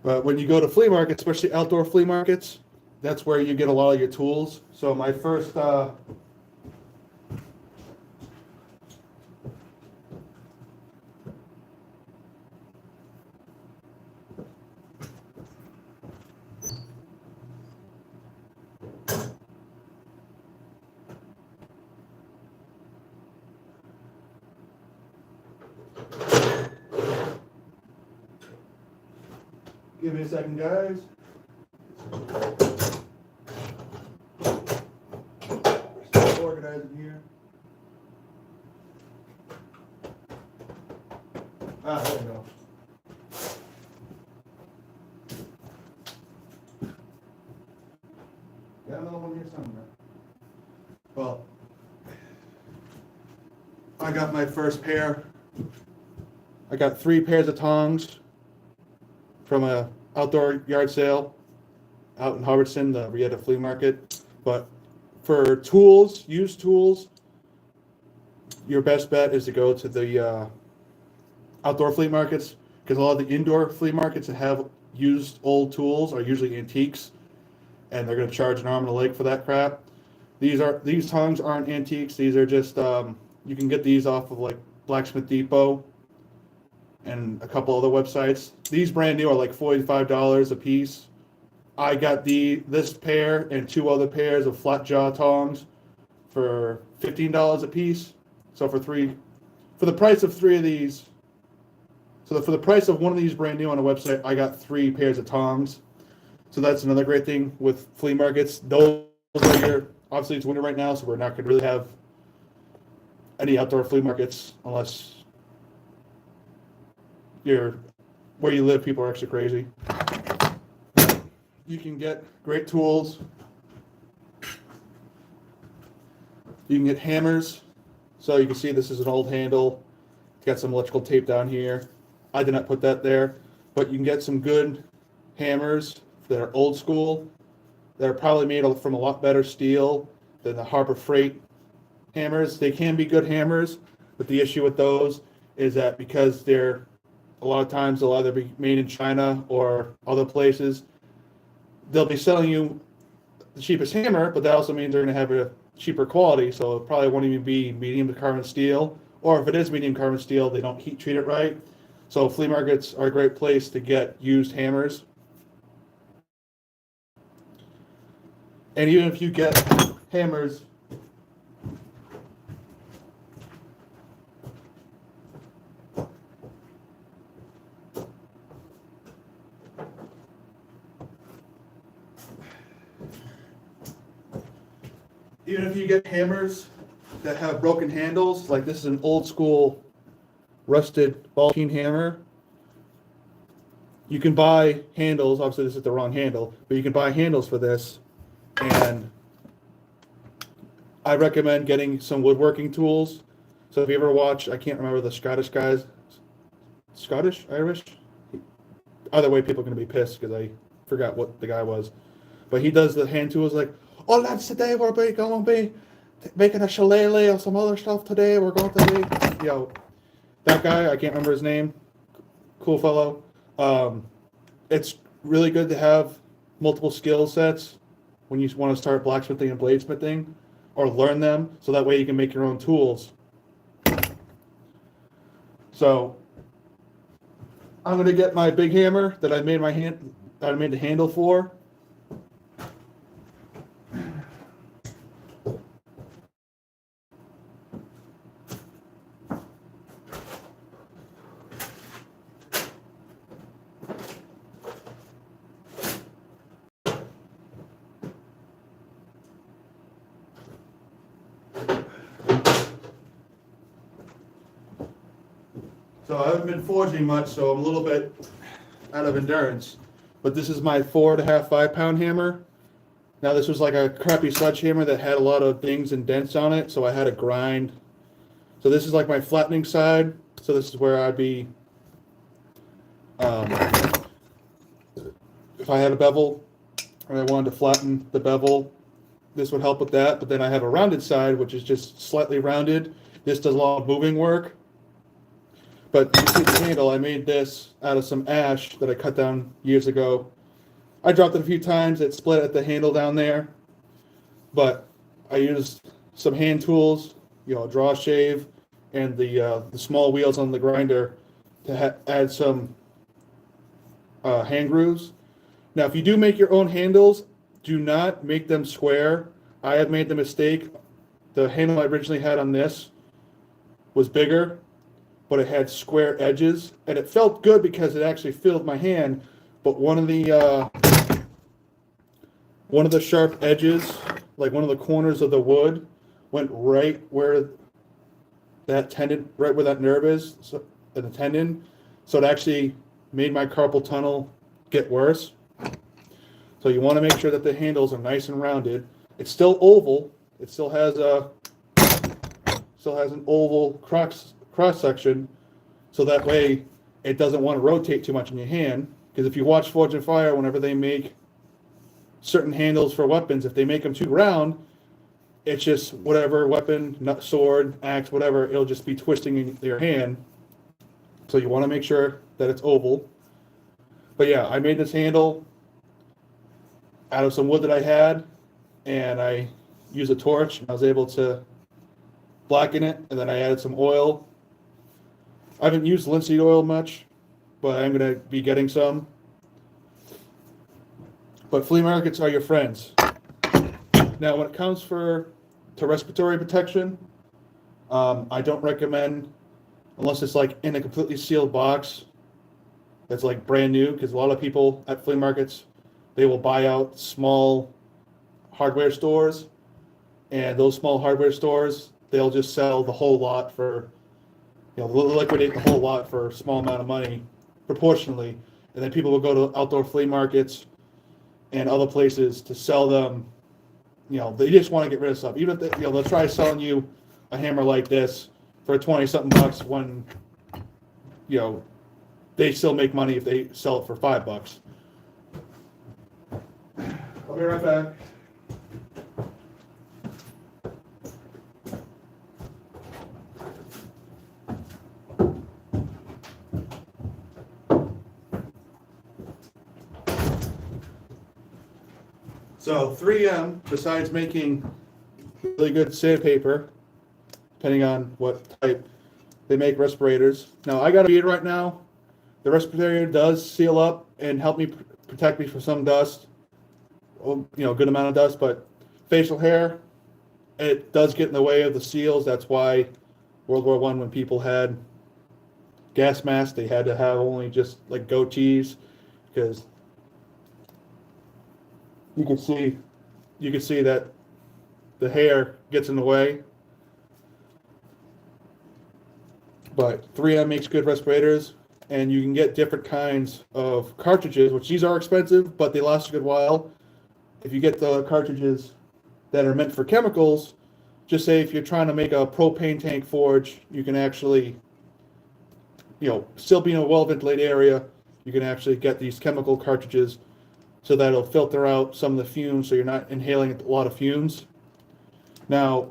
But when you go to flea markets, especially outdoor flea markets, that's where you get a lot of your tools. So my first give me a second, guys. Still organizing here. There we go. Got another one here somewhere. Well, I got my first pair I got 3 pairs of tongs from a outdoor yard sale out in Hubbardston, the Rieta Flea Market. But for tools, used tools, your best bet is to go to the outdoor flea markets, because a lot of the indoor flea markets that have used old tools are usually antiques, and they're going to charge an arm and a leg for that crap. These tongs aren't antiques. These are just you can get these off of like Blacksmith Depot and a couple other websites. These brand new are like $45 a piece. I got this pair and 2 other pairs of flat jaw tongs for $15 a piece. So for the price of 3 of these, for the price of one of these brand new on a website, I got 3 pairs of tongs. So that's another great thing with flea markets. Those are obviously it's winter right now, so we're not going to really have any outdoor flea markets unless where you live, people are actually crazy. You can get great tools. You can get hammers. So you can see this is an old handle. It's got some electrical tape down here. I did not put that there, but you can get some good hammers that are old school, that are probably made from a lot better steel than the Harbor Freight hammers. They can be good hammers, but the issue with those is that because they're a lot of times they'll either be made in China or other places, they'll be selling you the cheapest hammer, but that also means they're going to have a cheaper quality, so it probably won't even be medium carbon steel, or if it is medium carbon steel, they don't heat treat it right. So flea markets are a great place to get used hammers. And even if you get hammers, that have broken handles, like this is an old school rusted ball peen hammer, you can buy handles. Obviously this is the wrong handle, but you can buy handles for this. And I recommend getting some woodworking tools. So if you ever watch, I can't remember the Scottish guys, Scottish, Irish? Either way, people are going to be pissed because I forgot what the guy was. But he does the hand tools like, oh lads, today we're going to be making a shillelagh or some other stuff today. We're going to be, that guy, I can't remember his name, cool fellow. It's really good to have multiple skill sets when you want to start blacksmithing and bladesmithing, or learn them, so that way you can make your own tools. So I'm going to get my big hammer that I made the handle for. So I haven't been forging much, so I'm a little bit out of endurance. But this is my 4.5, 5-pound hammer. Now this was like a crappy sledgehammer that had a lot of dings and dents on it, so I had to grind. So this is like my flattening side. So this is where I'd be, if I had a bevel and I wanted to flatten the bevel, this would help with that. But then I have a rounded side, which is just slightly rounded. This does a lot of moving work. But you see the handle, I made this out of some ash that I cut down years ago. I dropped it a few times, it split at the handle down there. But I used some hand tools, a draw shave, and the small wheels on the grinder to add some hand grooves. Now, if you do make your own handles, do not make them square. I have made the mistake. The handle I originally had on this was bigger, but it had square edges, and it felt good because it actually filled my hand. But one of the sharp edges, like one of the corners of the wood, went right where that tendon, right where that nerve is, so, the tendon. So it actually made my carpal tunnel get worse. So you want to make sure that the handles are nice and rounded. It's still oval. It still has an oval cross section, so that way it doesn't want to rotate too much in your hand. Because if you watch Forge and Fire, whenever they make certain handles for weapons, if they make them too round, it's just whatever weapon, sword, axe, whatever, it'll just be twisting in your hand. So you want to make sure that it's oval. But yeah, I made this handle out of some wood that I had, and I used a torch, and I was able to blacken it, and then I added some oil. I haven't used linseed oil much, but I'm going to be getting some. But flea markets are your friends. Now, when it comes to respiratory protection, I don't recommend, unless it's like in a completely sealed box that's like brand new, because a lot of people at flea markets, they will buy out small hardware stores, and those small hardware stores, they'll just sell the whole lot for, they'll liquidate the whole lot for a small amount of money proportionally, and then people will go to outdoor flea markets and other places to sell them. They just want to get rid of stuff. Even if they'll try selling you a hammer like this for 20-something bucks when, they still make money if they sell it for $5. I'll be right back. So 3M, besides making really good sandpaper, depending on what type, they make respirators. Now I got a beard right now. The respirator does seal up and help me protect me from some dust, good amount of dust, but facial hair, it does get in the way of the seals. That's why World War I, when people had gas masks, they had to have only just like goatees, because you can see that the hair gets in the way. But 3M makes good respirators, and you can get different kinds of cartridges, which these are expensive, but they last a good while. If you get the cartridges that are meant for chemicals, just say if you're trying to make a propane tank forge, you can actually, still be in a well-ventilated area, you can actually get these chemical cartridges so that it'll filter out some of the fumes so you're not inhaling a lot of fumes. Now,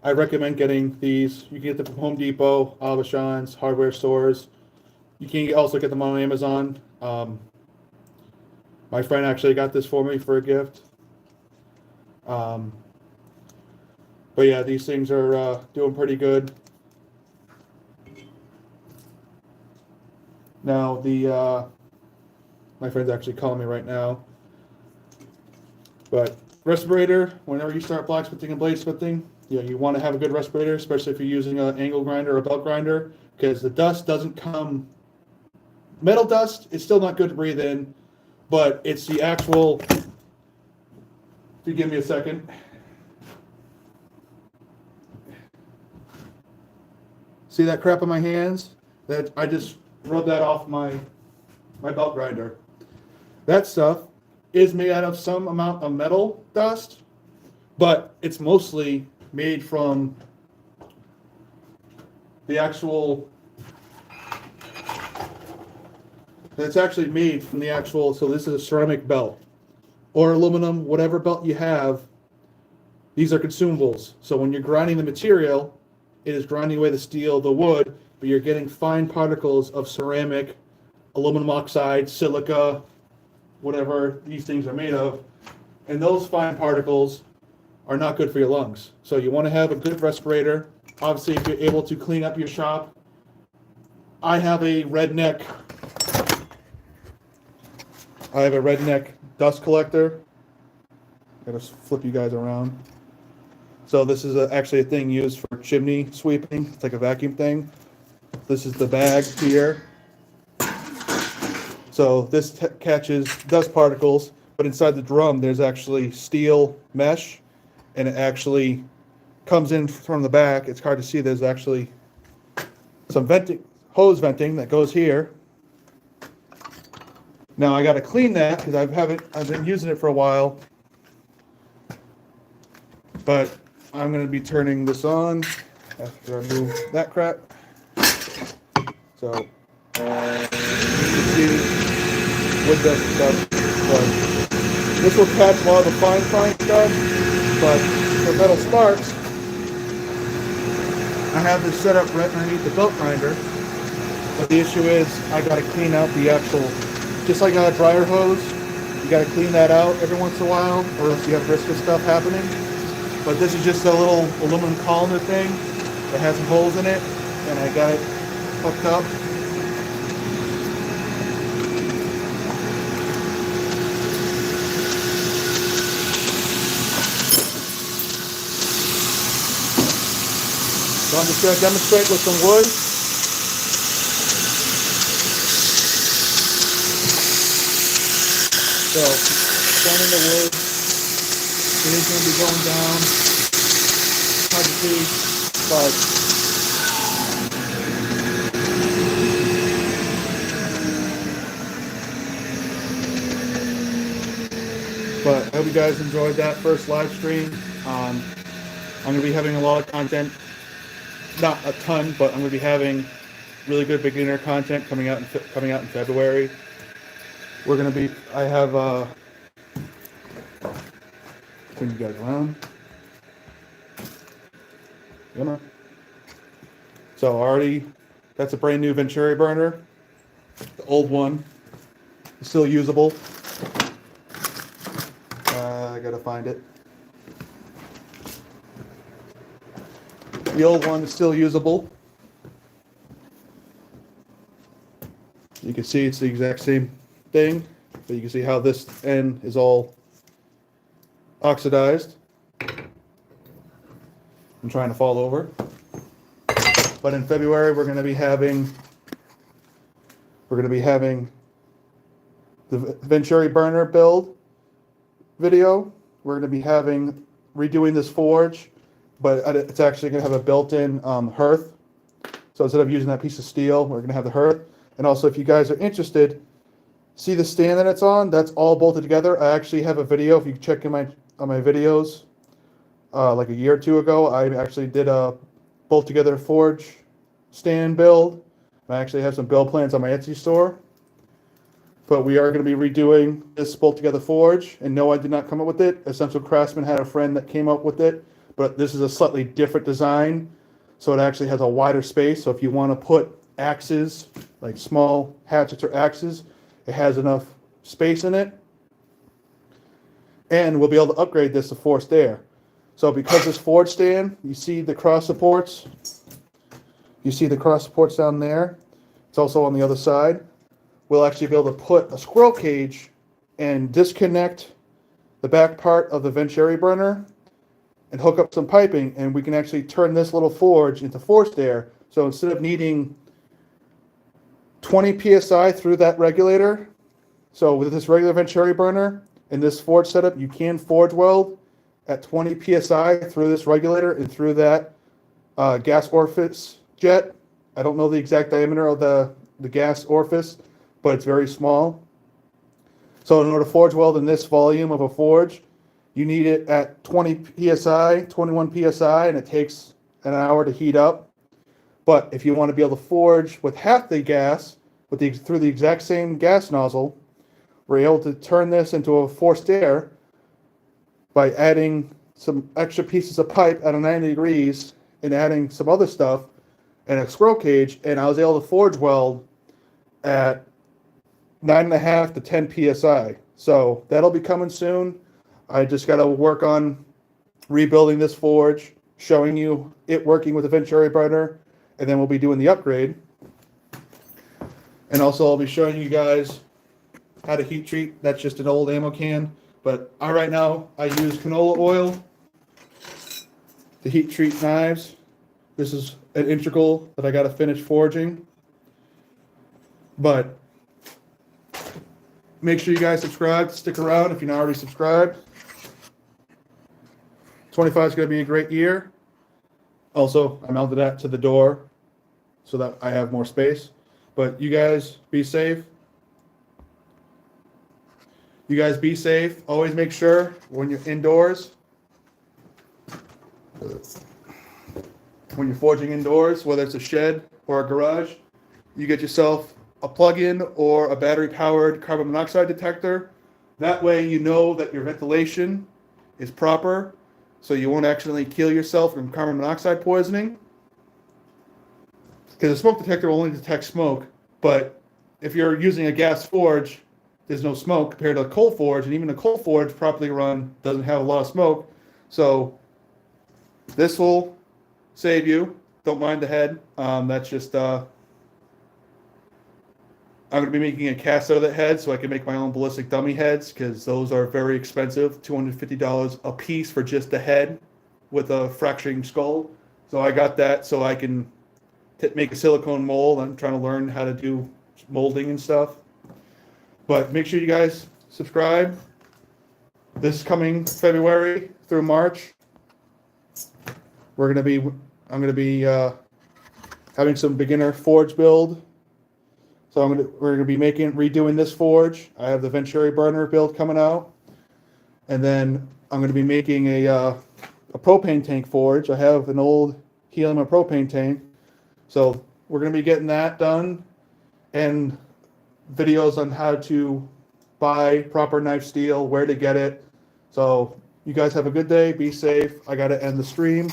I recommend getting these. You can get them from Home Depot, Aubuchon's, hardware stores. You can also get them on Amazon. My friend actually got this for me for a gift. But yeah, these things are doing pretty good. Now, my friend's actually calling me right now. But respirator, whenever you start blacksmithing and bladesmithing, you want to have a good respirator, especially if you're using an angle grinder or a belt grinder, because the dust doesn't come. Metal dust is still not good to breathe in, but it's the actual. If you give me a second. See that crap on my hands? That I just rubbed that off my belt grinder. That stuff is made out of some amount of metal dust, but it's mostly made from the actual. It's actually made from the actual. So this is a ceramic belt or aluminum, whatever belt you have. These are consumables. So when you're grinding the material, it is grinding away the steel, the wood, but you're getting fine particles of ceramic, aluminum oxide, silica, whatever these things are made of. And those fine particles are not good for your lungs. So you want to have a good respirator. Obviously, if you're able to clean up your shop. I have a redneck dust collector. Gotta flip you guys around. So this is actually a thing used for chimney sweeping. It's like a vacuum thing. This is the bag here. So this catches dust particles, but inside the drum there's actually steel mesh, and it actually comes in from the back. It's hard to see. There's actually some hose venting that goes here. Now I got to clean that because I've been using it for a while, but I'm going to be turning this on, After I remove that crap. So, you can see wood dust stuff, but this will catch a lot of the fine stuff, but for metal sparks, I have this set up right underneath the belt grinder, but the issue is I gotta clean out the actual, just like a dryer hose, you gotta clean that out every once in a while, or else you have risk of stuff happening. But this is just a little aluminum colander thing that has some holes in it, and I got it hooked up. So I'm just going to demonstrate with some wood. So, turning the wood, it is going to be going down. Hard to see, but I hope you guys enjoyed that first live stream. I'm going to be having a lot of content. Not a ton, but I'm going to be having really good beginner content coming out in February. We're going to be. I have. Turn you guys around. Come on. So already, that's a brand new Venturi burner. The old one is still usable. I gotta find it. The old one is still usable. You can see it's the exact same thing, but you can see how this end is all oxidized and trying to fall over. But in February we're going to be having the Venturi burner build video. We're going to be redoing this forge, but it's actually going to have a built-in hearth. So instead of using that piece of steel, we're going to have the hearth. And also, if you guys are interested, see the stand that it's on? That's all bolted together. I actually have a video. If you check on my videos, like a year or two ago, I actually did a bolt together forge stand build. I actually have some build plans on my Etsy store. But we are going to be redoing this bolt together forge. And no, I did not come up with it. Essential Craftsman had a friend that came up with it. But this is a slightly different design. So it actually has a wider space. So if you want to put axes, like small hatchets or axes, it has enough space in it. And we'll be able to upgrade this to forced air. So because this forge stand, you see the cross supports. You see the cross supports down there. It's also on the other side. We'll actually be able to put a squirrel cage and disconnect the back part of the Venturi burner and hook up some piping, and we can actually turn this little forge into forced air. So instead of needing 20 psi through that regulator, so with this regular Venturi burner and this forge setup, you can forge weld at 20 psi through this regulator and through that gas orifice jet. I don't know the exact diameter of the gas orifice, but it's very small. So in order to forge weld in this volume of a forge, you need it at 20 psi, 21 psi, and it takes an hour to heat up. But if you want to be able to forge with half the gas, through the exact same gas nozzle, we're able to turn this into a forced air by adding some extra pieces of pipe at a 90 degrees and adding some other stuff and a squirrel cage, and I was able to forge weld at 9.5 to 10 psi. So that'll be coming soon. I just got to work on rebuilding this forge, showing you it working with the Venturi burner, and then we'll be doing the upgrade. And also I'll be showing you guys how to heat treat. That's just an old ammo can. But right now I use canola oil to heat treat knives. This is an integral that I got to finish forging. But make sure you guys subscribe. Stick around if you're not already subscribed. 25 is going to be a great year. Also, I mounted that to the door so that I have more space. But you guys be safe. You guys be safe. Always make sure when you're indoors when you're forging indoors, whether it's a shed or a garage, you get yourself a plug-in or a battery-powered carbon monoxide detector. That way you know that your ventilation is proper, so you won't accidentally kill yourself from carbon monoxide poisoning. Because a smoke detector will only detect smoke, but if you're using a gas forge, there's no smoke compared to a coal forge, and even a coal forge properly run doesn't have a lot of smoke. So this will save you. Don't mind the head. That's just I'm going to be making a cast out of that head so I can make my own ballistic dummy heads, because those are very expensive, $250 a piece for just the head with a fracturing skull. So I got that so I can make a silicone mold. I'm trying to learn how to do molding and stuff. But make sure you guys subscribe. This coming February through March, I'm going to be having some beginner forge build. So we're going to be redoing this forge. I have the Venturi burner build coming out, and then I'm going to be making a propane tank forge. I have an old helium and propane tank, so we're going to be getting that done, and videos on how to buy proper knife steel, where to get it. So you guys have a good day. Be safe. I got to end the stream.